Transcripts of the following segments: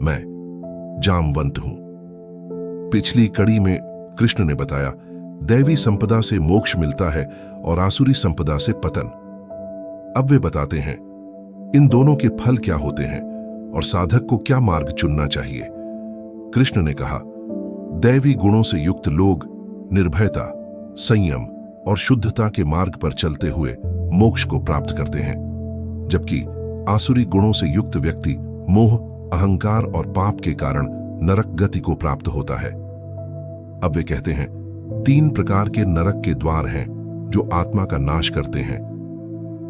मैं जामवंत हूं। पिछली कड़ी में कृष्ण ने बताया दैवी संपदा से मोक्ष मिलता है और आसुरी संपदा से पतन। अब वे बताते हैं इन दोनों के फल क्या होते हैं और साधक को क्या मार्ग चुनना चाहिए। कृष्ण ने कहा, दैवी गुणों से युक्त लोग निर्भयता, संयम और शुद्धता के मार्ग पर चलते हुए मोक्ष को प्राप्त करते हैं, जबकि आसुरी गुणों से युक्त व्यक्ति मोह, अहंकार और पाप के कारण नरक गति को प्राप्त होता है। अब वे कहते हैं 3 प्रकार के नरक के द्वार हैं जो आत्मा का नाश करते हैं: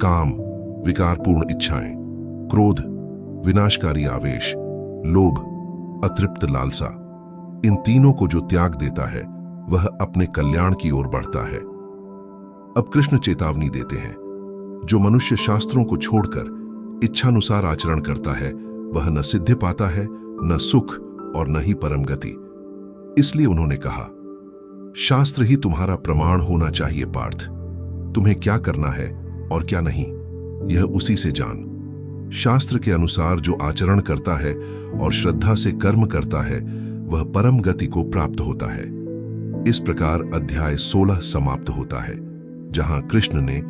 काम, विकारपूर्ण इच्छाएं; क्रोध, विनाशकारी आवेश; लोभ, अतृप्त लालसा। इन तीनों को जो त्याग देता है वह अपने कल्याण की ओर बढ़ता है। अब कृष्ण चेतावनी देते हैं, जो मनुष्य शास्त्रों को छोड़कर इच्छानुसार आचरण करता है वह न सिद्धि पाता है, न सुख और न ही परम गति। इसलिए उन्होंने कहा, शास्त्र ही तुम्हारा प्रमाण होना चाहिए पार्थ। तुम्हें क्या करना है और क्या नहीं, यह उसी से जान। शास्त्र के अनुसार जो आचरण करता है और श्रद्धा से कर्म करता है वह परम गति को प्राप्त होता है। इस प्रकार अध्याय 16 समाप्त होता है, जहां कृष्ण ने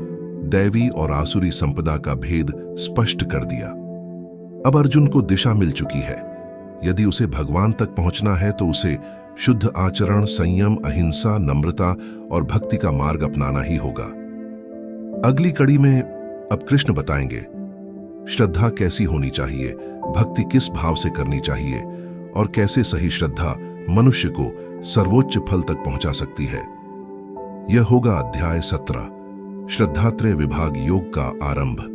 दैवी और आसुरी संपदा का भेद स्पष्ट कर दिया। अब अर्जुन को दिशा मिल चुकी है। यदि उसे भगवान तक पहुंचना है तो उसे शुद्ध आचरण, संयम, अहिंसा, नम्रता और भक्ति का मार्ग अपनाना ही होगा। अगली कड़ी में अब कृष्ण बताएंगे श्रद्धा कैसी होनी चाहिए, भक्ति किस भाव से करनी चाहिए और कैसे सही श्रद्धा मनुष्य को सर्वोच्च फल तक पहुंचा सकती है। यह होगा अध्याय 17, श्रद्धात्रय विभाग योग का आरंभ।